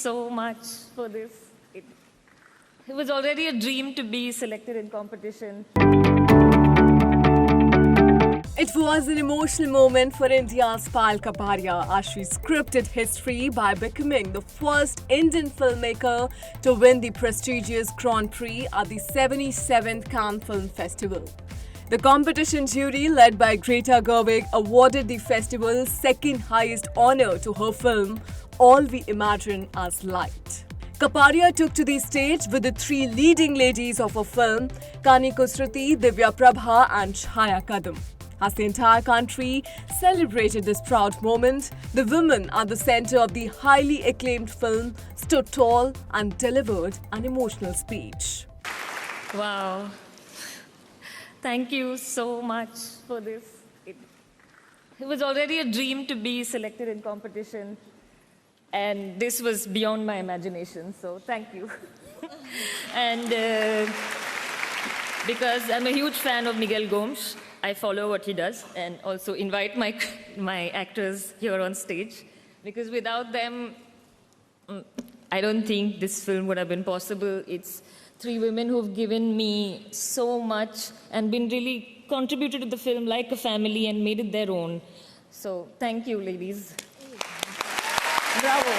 so much for this. It was already a dream to be selected in competition. It was an emotional moment for India's Payal Kapadia as she scripted history by becoming the first Indian filmmaker to win the prestigious Grand Prix at the 77th Cannes Film Festival. The competition jury, led by Greta Gerwig, awarded the festival's second highest honor to her film, All We Imagine as Light. Kapadia took to the stage with the three leading ladies of her film, Kani Kusruti, Divya Prabha and Chhaya Kadam. As the entire country celebrated this proud moment, the women at the center of the highly acclaimed film stood tall and delivered an emotional speech. Wow. Thank you so much for this. It was already a dream to be selected in competition, and this was beyond my imagination, so thank you. And because I'm a huge fan of Miguel Gomes, I follow what he does and also invite my actors here on stage, because without them, I don't think this film would have been possible. It's three women who've given me so much and been really contributed to the film like a family and made it their own. So thank you, ladies. Bravo.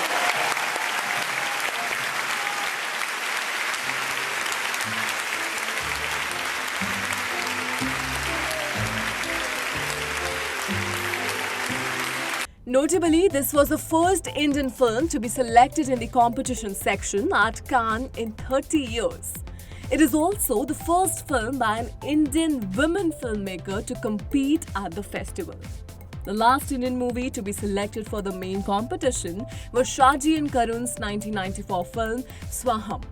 Notably, this was the first Indian film to be selected in the competition section at Cannes in 30 years. It is also the first film by an Indian women filmmaker to compete at the festival. The last Indian movie to be selected for the main competition was Shaji and Karun's 1994 film Swaham.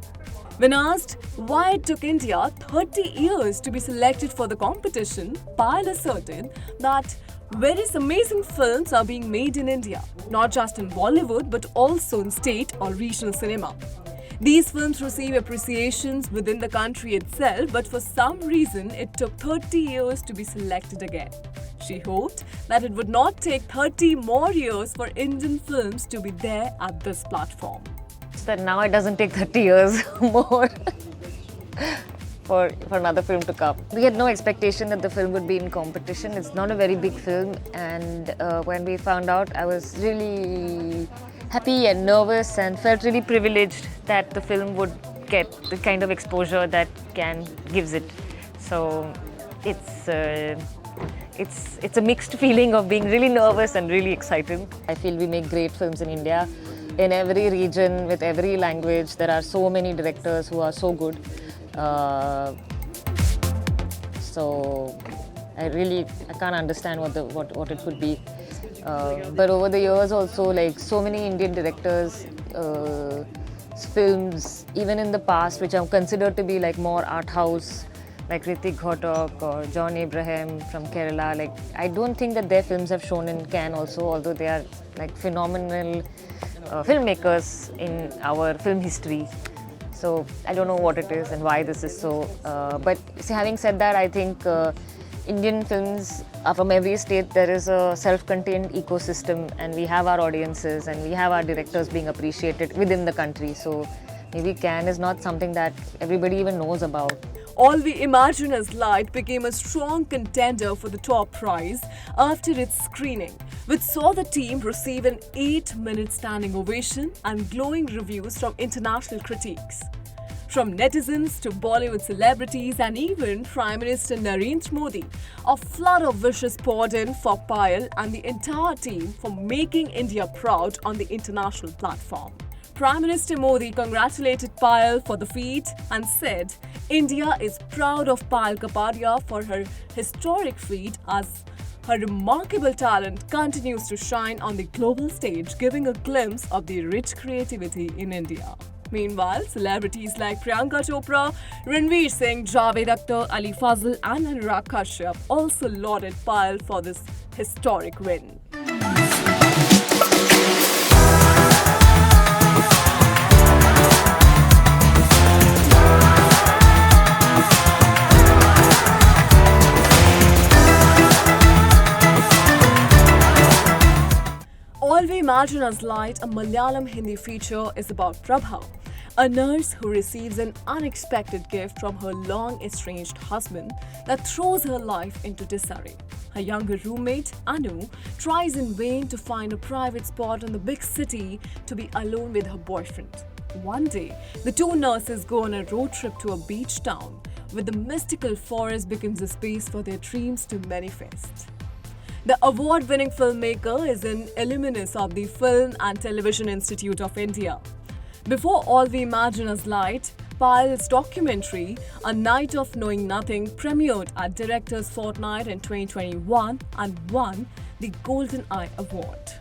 When asked why it took India 30 years to be selected for the competition, Payal asserted that various amazing films are being made in India, not just in Bollywood but also in state or regional cinema. These films receive appreciations within the country itself, but for some reason it took 30 years to be selected again. She hoped that it would not take 30 more years for Indian films to be there at this platform. So that now it doesn't take 30 years more for another film to come. We had no expectation that the film would be in competition. It's not a very big film, and when we found out, I was really happy and nervous and felt really privileged that the film would get the kind of exposure that Cannes gives it. So it's a mixed feeling of being really nervous and really excited. I feel we make great films in India. In every region, with every language, there are so many directors who are so good. So I can't understand what it could be. But over the years also, like so many Indian directors, films, even in the past, which are considered to be like more art house, like Hrithik Ghatak or John Abraham from Kerala. Like I don't think that their films have shown in Cannes also, although they are like phenomenal filmmakers in our film history. So I don't know what it is and why this is so. But see, having said that, I think Indian films from every state, there is a self-contained ecosystem, and we have our audiences and we have our directors being appreciated within the country. So maybe Cannes is not something that everybody even knows about. All We Imagine as Light became a strong contender for the top prize after its screening, which saw the team receive an 8-minute standing ovation and glowing reviews from international critics. From netizens to Bollywood celebrities and even Prime Minister Narendra Modi, a flood of wishes poured in for Payal and the entire team for making India proud on the international platform. Prime Minister Modi congratulated Payal for the feat and said India is proud of Payal Kapadia for her historic feat, as her remarkable talent continues to shine on the global stage, giving a glimpse of the rich creativity in India. Meanwhile, celebrities like Priyanka Chopra, Ranveer Singh, Javed Akhtar, Ali Fazal and Anurag Kashyap also lauded Payal for this historic win. All We Imagine Us Light, a Malayalam Hindi feature, is about Prabha, a nurse who receives an unexpected gift from her long estranged husband that throws her life into disarray. Her younger roommate, Anu, tries in vain to find a private spot in the big city to be alone with her boyfriend. One day, the two nurses go on a road trip to a beach town where the mystical forest becomes a space for their dreams to manifest. The award-winning filmmaker is an alumnus of the Film and Television Institute of India. Before All We Imagine Us Light, Payal's documentary, A Night of Knowing Nothing, premiered at Directors Fortnight in 2021 and won the Golden Eye Award.